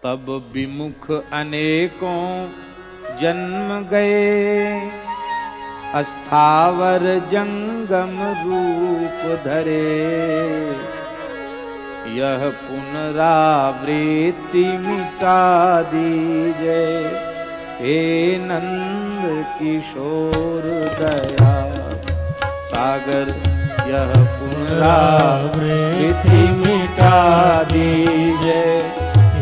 तब विमुख अनेकों जन्म गए, अस्थावर जंगम रूप धरे। यह पुनरावृत्ति मिटा दीजे, हे नंद किशोर दया सागर। यह पुनरावृत्ति मिटा दीजे,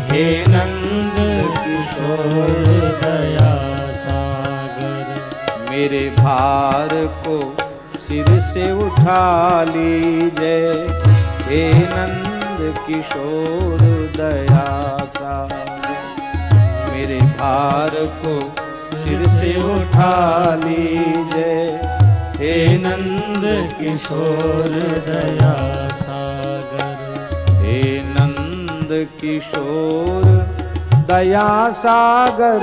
हे नंद किशोर दया सागर। मेरे भार को सिर से उठा लीजे, हे नंद किशोर दया सागर। मेरे भार को सिर से उठा लीजे, हे नंद किशोर दया सागर। हे नंद किशोर दया सागर,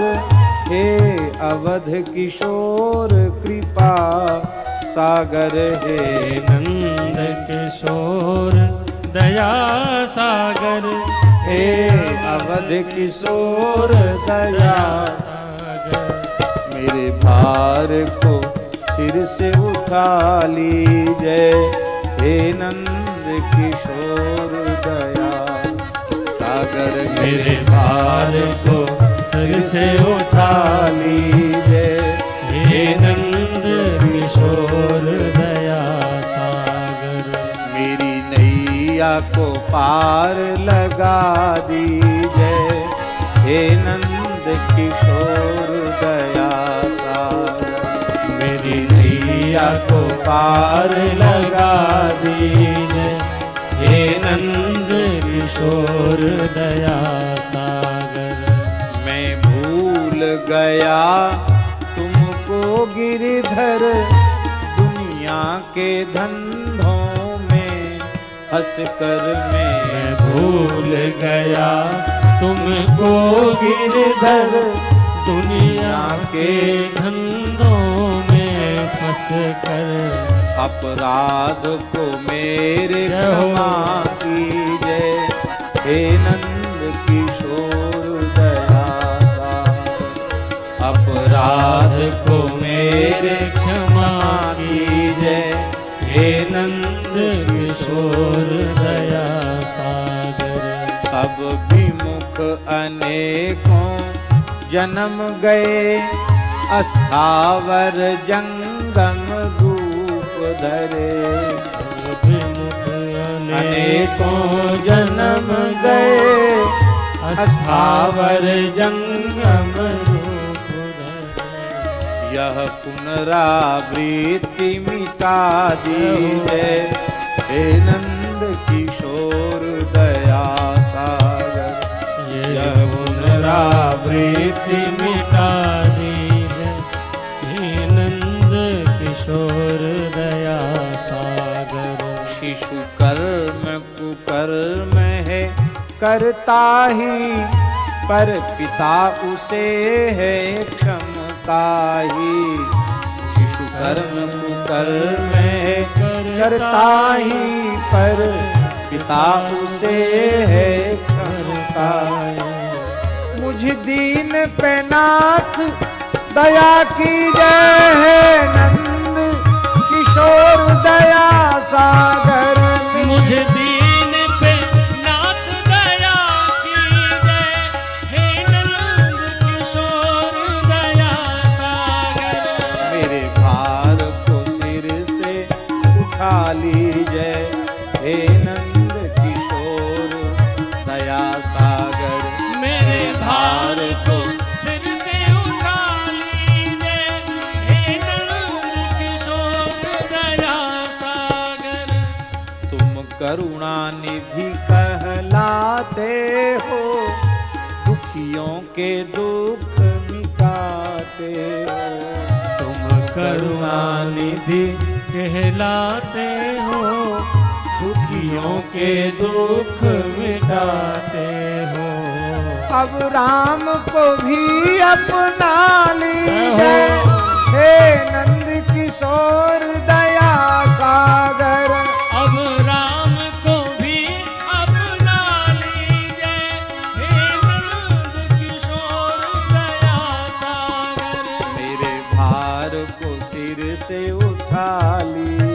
हे अवध किशोर कृपा सागर। हे नंद किशोर दया सागर, हे अवध किशोर दया सागर। मेरे भार को सिर से उठा लीजे, हे नंद किशोर दया सागर। मेरे भार को सिर से उठा लीजे, हे नंद किशोर दया सागर। मेरी नैया को पार लगा दीजे, हे नंद किशोर दया सागर। मेरी नैया को पार लगा दीजिए, हे नंद किशोर दया सागर। मैं भूल गया तुमको गिरधर, दुनिया के धंधों में हंसकर मैं भूल गया तुमको गिरधर, दुनिया के धंधों में फंस कर। अपराध को मेरे क्षमा कीजे, हे नंद किशोर दया सागर। अपराध को मेरे क्षमा कीजे, हे नंद किशोर दया सागर। अब विमुख अनेकों जन्म गए, अस्थावर जंगम रूप धरे। अनेकों जन्म गए, अस्थावर जंगम रूप धरे। यह पुनरावृत्ति मिटा दीजे, हे नंद किशोर दया सागर। यह पुनरावृत्ति मिटा दीजिए, हे नंद किशोर दया सागर। शिशु कर्म कुकर्म है करता ही, पर पिता उसे है क्षमता ही। शिशु कर्म कुकर्म है करता ही, पर पिता उसे है क्षमता ही। मुझ दीन पे नाथ दया की जय, है नंद किशोर दया सागर। मुझ दीन पे नाथ दया की जय, हे नंद किशोर दया सागर। मेरे भार को सिर से उठा लीजिए, हे नंद किशोर दया सागर। मेरे भार को सिर से उठा लीजिए, हे नंद किशोर दया सागर। तुम करुणा निधि कहलाते हो, दुखियों के दुख मिटाते हो। तुम करुणा निधि कहलाते हो, दुखियों के दुख मिटाते हो। अब राम को भी अपना लीजिए, हे नंद किशोर दया सागर। अब राम को भी अपना लीजिए, हे नंद सिर से उठा ली।